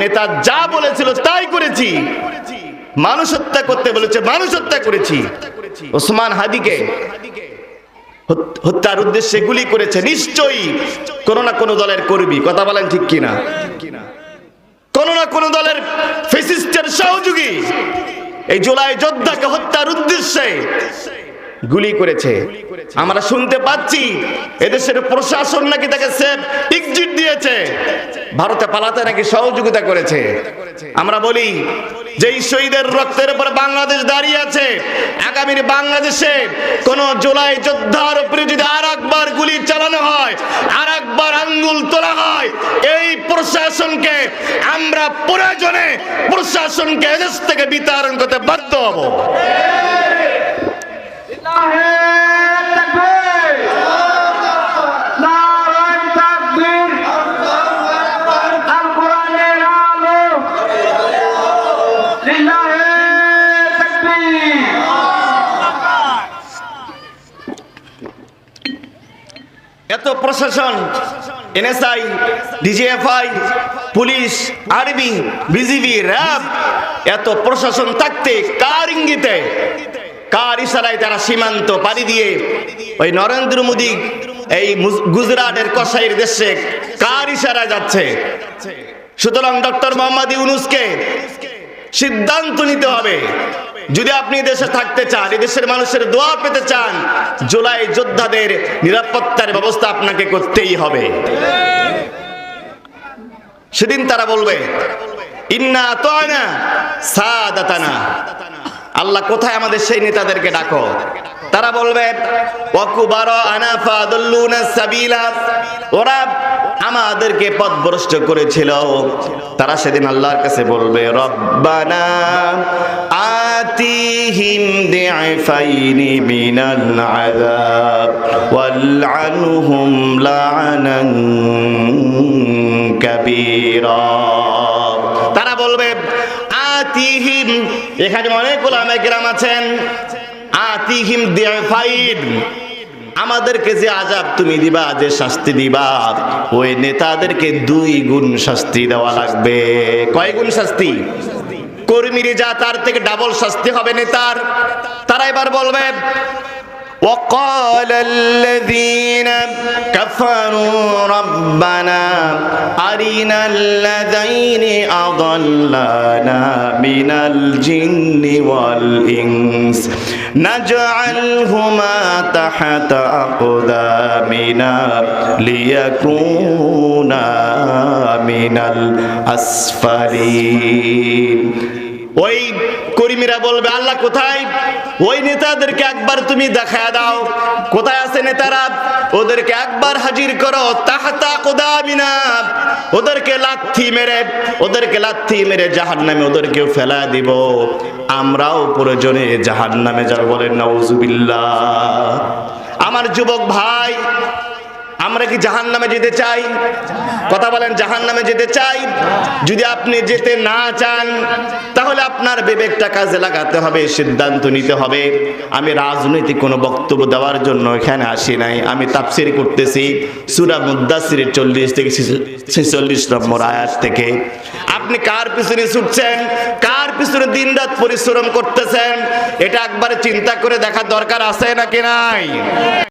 নেতা যা বলেছিল তাই করেছি। মানুষ হত্যা করতে বলেছে, মানুষ হত্যা করেছি। ওসমান হাদিকে হত্যার উদ্দেশ্যে গুলি করেছে, নিশ্চয়ই কোন না কোন দলের কর্মী। কথা বলেন ঠিক কিনা? কোন না কোন দলের ফ্যাসিস্টের সহযোগী এই জুলাই যোদ্ধাকে হত্যার উদ্দেশ্যে গুলি করেছে। আমরা শুনতে পাচ্ছি এদেশের প্রশাসন নাকি তাকে সেফ এক্সিট দিয়েছে, ভারতে পালাতে নাকি সহযোগিতা করেছে। আমরা বলি যে এই শহীদের রক্তের উপর বাংলাদেশ দাঁড়িয়ে আছে। আগামী বাংলাদেশে কোন জুলাই যোদ্ধার উপরে যদি আর একবার গুলি চালানো হয়, আর একবার আঙ্গুল তোলা হয়, এই প্রশাসনকে আমরা প্রয়োজনে প্রশাসনকে এদেশ থেকে বিতাড়ন করতে বাধ্য হব। এত প্রশাসন, NSI, DGFI, police, army, BGB, RAB, এত প্রশাসন থাকতে কার ইঙ্গিতে, কার ইশারায় তারা সীমান্ত পাড়ি দিয়ে ওই নরেন্দ্র মোদী এই গুজরাটের কসাইয়ের দেশে কার ইশারায় যাচ্ছে? সুতরাং ডক্টর মোহাম্মদ ইউনূসকে সিদ্ধান্ত নিতে হবে। যদি আপনি দেশে থাকতে চান, এদেশের মানুষের দোয়া পেতে চান, জুলাই যোদ্ধাদের নিরাপত্তার ব্যবস্থা আপনাকে করতেই হবে। সেদিন তারা বলবে ইন্না আতানা সাদাতানা। আল্লাহ কোথায় আমাদের সেই নেতাদেরকে ডাকো। তারা বলবে ওয়াকুবারা আনা ফাদুল্লুনা সাবিলা, ওরা আমাদেরকে পথভ্রষ্ট করেছিল। তারা সেদিন আল্লাহর কাছে বলবে রব্বানা আতিহিম দিআফাইনি মিনাল আযাব ওয়ালআনহুম লা'নান কাবীরা। তারা বলবে আতিহিম, এখানে অনেক উলামায়ে কেরাম আছেন, আতিহিম দিআফাইন, আমাদেরকে যে আযাব তুমি দিবা, যে শাস্তি দিবা, ওই নেতাদেরকে 2 গুণ শাস্তি দেওয়া লাগবে। কয় গুণ শাস্তি? কর্মীরা যা তার থেকে ডাবল শাস্তি হবে নেতার। তারা এবার বলবে وقال الذين كفروا ربنا أرنا الذين أضلانا من الجن والإنس نجعلهما تحت أقدامنا ليكونا من الأسفلين। ওই কর্মীরা বলবে আল্লাহ কোথায়? ওই নেতাদেরকে একবার তুমি দেখা দাও, কোথায় আছে নেতারা? ওদেরকে একবার হাজির করো তাহতা কুদামিনা, ওদেরকে লাথি মেরে জাহান্নামে ওদেরকেও ফেলা দিব, আমরাও প্রয়োজনে জাহান্নামে যাব। বলেন নাউজুবিল্লাহ। আমার যুবক ভাই, আমরা কি জাহান্নামে যেতে চাই? কথা বলেন, জাহান্নামে যেতে চাই? যদি আপনি যেতে না চান, তাহলে আপনার বিবেকটা কাজে লাগাতে হবে, সিদ্ধান্ত নিতে হবে। আমি রাজনৈতিক কোনো বক্তব্য দেওয়ার জন্য এখানে আসি নাই, আমি তাফসীর করতেছি সূরা মুদ্দাসসিরের 40 থেকে 46 নম্বর আয়াত থেকে। আপনি কার পিছনে ছুটছেন, কার পিছনে দিনরাত পরিশ্রম করতেছেন, এটা একবার চিন্তা করে দেখা দরকার আছে নাকি নাই?